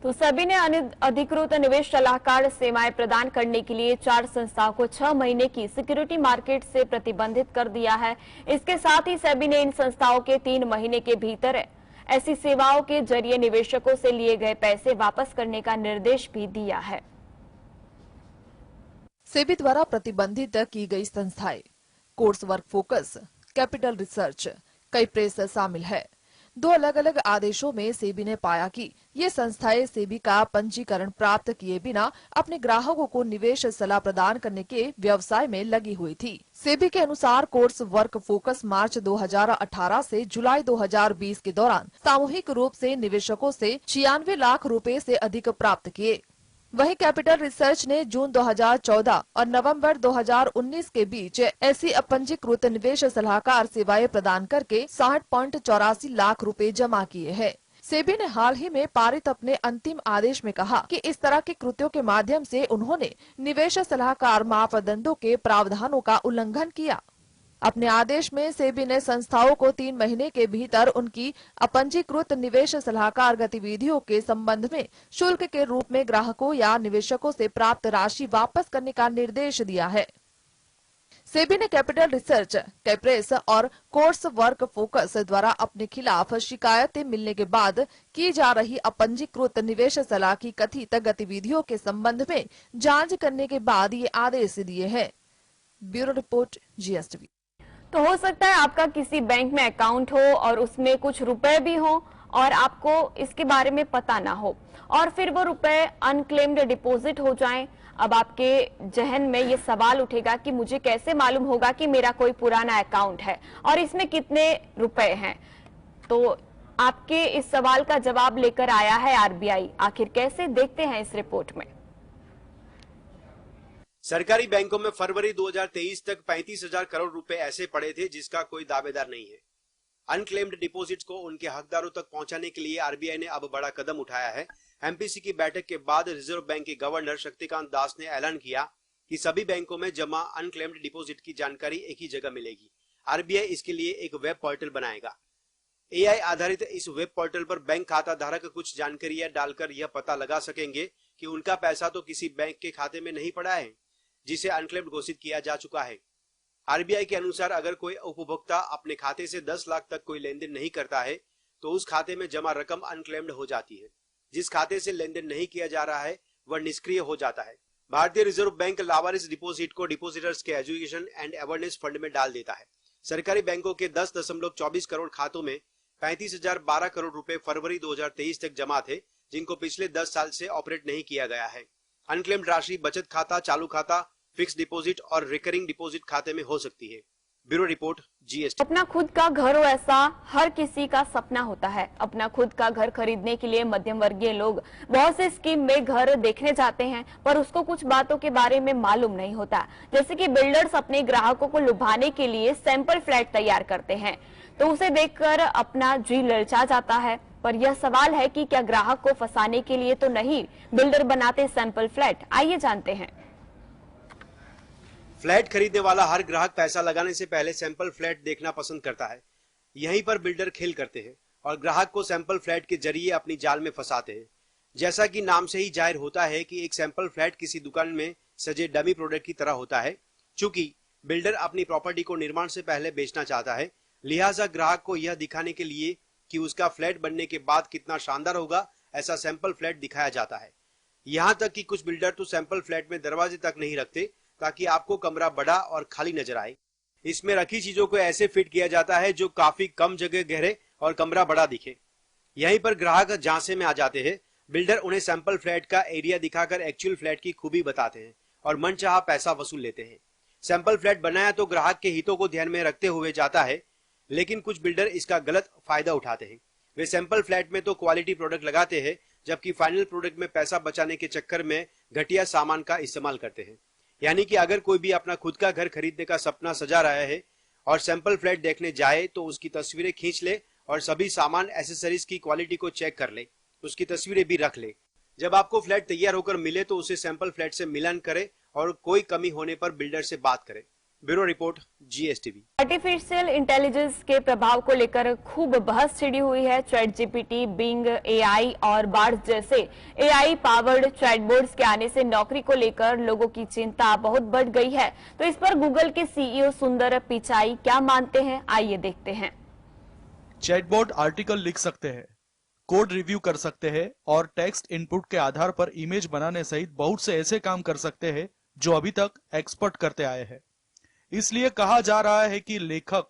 तो सेबी ने अधिकृत निवेश सलाहकार सेवाएं प्रदान करने के लिए 4 संस्थाओं को 6 महीने की सिक्योरिटी मार्केट से प्रतिबंधित कर दिया है। इसके साथ ही सेबी ने इन संस्थाओं के 3 महीने के भीतर ऐसी सेवाओं के जरिए निवेशकों से लिए गए पैसे वापस करने का निर्देश भी दिया है। सेबी द्वारा प्रतिबंधित की गई संस्थाएं course work focus, capital research, कई प्रेस शामिल है। 2 अलग अलग आदेशों में सेबी ने पाया कि ये संस्थाएं सेबी का पंजीकरण प्राप्त किए बिना अपने ग्राहकों को निवेश सलाह प्रदान करने के व्यवसाय में लगी हुई थी। सेबी के अनुसार कोर्स वर्क फोकस मार्च 2018 से जुलाई 2020 के दौरान सामूहिक रूप से निवेशकों से 96 लाख रुपए से अधिक प्राप्त किए। वहीं कैपिटल रिसर्च ने जून 2014 और नवंबर 2019 के बीच ऐसी अपंजीकृत निवेश सलाहकार सेवाएं प्रदान करके 60.84 लाख रुपए जमा किए हैं। सेबी ने हाल ही में पारित अपने अंतिम आदेश में कहा कि इस तरह के कृत्यों के माध्यम से उन्होंने निवेश सलाहकार मापदंडों के प्रावधानों का उल्लंघन किया। अपने आदेश में सेबी ने संस्थाओं को 3 महीने के भीतर उनकी अपंजीकृत निवेश सलाहकार गतिविधियों के संबंध में शुल्क के रूप में ग्राहकों या निवेशकों से प्राप्त राशि वापस करने का निर्देश दिया है। सेबी ने कैपिटल रिसर्च, कैप्रेस और कोर्स वर्क फोकस द्वारा अपने खिलाफ शिकायतें मिलने के बाद की जा रही अपंजीकृत निवेश सलाह की कथित गतिविधियों के संबंध में जांच करने के बाद ये आदेश दिए हैं। Bureau report, GSTV। तो हो सकता है आपका किसी बैंक में अकाउंट हो और उसमें कुछ रुपए भी हो और आपको इसके बारे में पता ना हो और फिर वो रुपए अनक्लेम्ड डिपॉजिट हो जाएं। अब आपके जहन में ये सवाल उठेगा कि मुझे कैसे मालूम होगा कि मेरा कोई पुराना अकाउंट है और इसमें कितने रुपए हैं। तो आपके इस सवाल का जवाब लेकर आया है RBI। आखिर कैसे, देखते हैं इस रिपोर्ट में। सरकारी बैंकों में फरवरी 2023 तक 35,000 करोड़ रुपए ऐसे पड़े थे जिसका कोई दावेदार नहीं है। अनक्लेम्ड डिपॉजिट्स को उनके हकदारों तक पहुंचाने के लिए RBI ने अब बड़ा कदम उठाया है। MPC की बैठक के बाद रिजर्व बैंक के गवर्नर शक्तिकांत दास ने ऐलान किया कि सभी बैंकों में जमा अनक्लेम्ड डिपॉजिट की जानकारी एक ही जगह मिलेगी। RBI इसके लिए एक वेब पोर्टल बनाएगा। AI आधारित इस वेब पोर्टल पर बैंक खाता धारक कुछ जानकारियां डालकर यह पता लगा सकेंगे कि उनका पैसा तो किसी बैंक के खाते में नहीं पड़ा है जिसे अनक्लेम्ड घोषित किया जा चुका है। RBI के अनुसार अगर कोई उपभोक्ता अपने खाते से 10 लाख तक कोई लेन देन नहीं करता है तो उस खाते में जमा रकम अनक्लेम्ड हो जाती है। जिस खाते से लेन देन नहीं किया जा रहा है वह निष्क्रिय हो जाता है। भारतीय रिजर्व बैंक लावारिस डिपॉजिट को डिपॉजिटर्स के एजुकेशन एंड अवेयरनेस फंड में डाल देता है। सरकारी बैंकों के 10.24 करोड़ खातों में 35,012 करोड़ रुपए फरवरी 2023 तक जमा थे, जिनको पिछले 10 साल से ऑपरेट नहीं किया गया है। अनक्लेम्ड राशि बचत खाता, चालू खाता, फिक्स डिपॉजिट और रिकरिंग डिपॉजिट खाते में हो सकती है। Bureau report, GST। अपना खुद का घर हो ऐसा हर किसी का सपना होता है। अपना खुद का घर खरीदने के लिए मध्यम वर्गीय लोग बहुत से स्कीम में घर देखने जाते हैं, पर उसको कुछ बातों के बारे में मालूम नहीं होता। जैसे कि बिल्डर्स अपने ग्राहकों को लुभाने के लिए सैंपल फ्लैट तैयार करते हैं, तो उसे देखकर अपना जी ललचा जाता है। पर यह सवाल है कि क्या ग्राहक को फंसाने के लिए तो नहीं बिल्डर बनाते सैंपल फ्लैट? आइए जानते हैं। फ्लैट खरीदने वाला हर ग्राहक पैसा लगाने से पहले सैंपल फ्लैट देखना पसंद करता है। यहीं पर बिल्डर खेल करते हैं और ग्राहक को सैंपल फ्लैट के जरिए अपनी जाल में फंसाते हैं। जैसा कि नाम से ही जाहिर होता है कि एक सैंपल फ्लैट किसी दुकान में सजे डमी प्रोडक्ट की तरह होता है। चूंकि बिल्डर अपनी प्रॉपर्टी को निर्माण से पहले बेचना चाहता है, लिहाजा ग्राहक को यह दिखाने के लिए कि उसका फ्लैट बनने के बाद कितना शानदार होगा, ऐसा सैंपल फ्लैट दिखाया जाता है। यहाँ तक कि कुछ बिल्डर तो सैंपल फ्लैट में दरवाजे तक नहीं रखते ताकि आपको कमरा बड़ा और खाली नजर आए। इसमें रखी चीजों को ऐसे फिट किया जाता है जो काफी कम जगह गहरे और कमरा बड़ा दिखे। यहीं पर ग्राहक झांसे में आ जाते हैं। बिल्डर उन्हें सैंपल फ्लैट का एरिया दिखाकर एक्चुअल फ्लैट की खूबी बताते हैं और मनचाहा पैसा वसूल लेते हैं। सैंपल फ्लैट बनाया तो ग्राहक के हितों को ध्यान में रखते हुए जाता है, लेकिन कुछ बिल्डर इसका गलत फायदा उठाते हैं। वे सैंपल फ्लैट में तो क्वालिटी प्रोडक्ट लगाते हैं, जबकि फाइनल प्रोडक्ट में पैसा बचाने के चक्कर में घटिया सामान का इस्तेमाल करते हैं। यानी कि अगर कोई भी अपना खुद का घर खरीदने का सपना सजा रहा है और सैंपल फ्लैट देखने जाए तो उसकी तस्वीरें खींच ले और सभी सामान एसेसरीज की क्वालिटी को चेक कर ले, उसकी तस्वीरें भी रख ले। जब आपको फ्लैट तैयार होकर मिले तो उसे सैंपल फ्लैट से मिलान करे और कोई कमी होने पर बिल्डर से बात करे। Bureau report, GSTV। Artificial intelligence के प्रभाव को लेकर खूब बहस छिड़ी हुई है। चैट जीपीटी, बिंग एआई और बार्ड जैसे एआई पावर्ड चैटबॉट्स के आने से नौकरी को लेकर लोगों की चिंता बहुत बढ़ गई है। तो इस पर गूगल के सीईओ सुंदर पिचाई क्या मानते हैं, आइए देखते हैं। चैटबॉट आर्टिकल लिख सकते हैं, कोड रिव्यू कर सकते हैं और टेक्स्ट इनपुट के आधार पर इमेज बनाने सहित बहुत से ऐसे काम कर सकते हैं जो अभी तक एक्सपर्ट करते आए हैं। इसलिए कहा जा रहा है कि लेखक,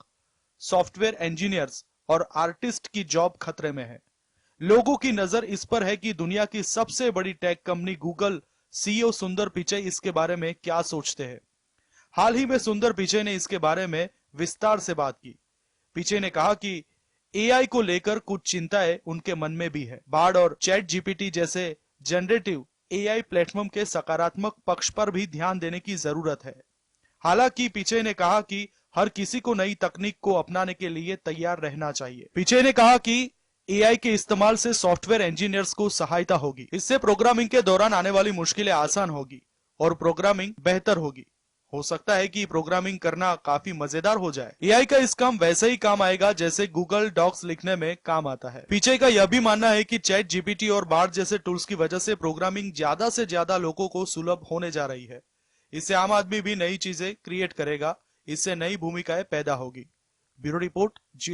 सॉफ्टवेयर इंजीनियर्स और आर्टिस्ट की जॉब खतरे में है। लोगों की नजर इस पर है कि दुनिया की सबसे बड़ी टेक कंपनी गूगल सीईओ सुंदर पिचई इसके बारे में क्या सोचते हैं। हाल ही में सुंदर पिचई ने इसके बारे में विस्तार से बात की। पिचई ने कहा कि एआई को लेकर कुछ चिंताएं उनके मन में भी है। बार्ड और चैट जीपीटी जैसे जनरेटिव एआई प्लेटफॉर्म के सकारात्मक पक्ष पर भी ध्यान देने की जरूरत है। हालांकि पिचई ने कहा कि हर किसी को नई तकनीक को अपनाने के लिए तैयार रहना चाहिए। पिचई ने कहा कि एआई के इस्तेमाल से सॉफ्टवेयर इंजीनियर्स को सहायता होगी। इससे प्रोग्रामिंग के दौरान आने वाली मुश्किलें आसान होगी और प्रोग्रामिंग बेहतर होगी। हो सकता है कि प्रोग्रामिंग करना काफी मजेदार हो जाए। एआई का इस काम वैसे ही काम आएगा जैसे गूगल डॉक्स लिखने में काम आता है। पिचई का यह भी मानना है कि चैट जीपीटी और बार्ड जैसे टूल्स की वजह से प्रोग्रामिंग ज्यादा से ज्यादा लोगों को सुलभ होने जा रही है। इससे आम आदमी भी नई चीजें क्रिएट करेगा, इससे नई भूमिकाएं पैदा होगी। Bureau report, GS।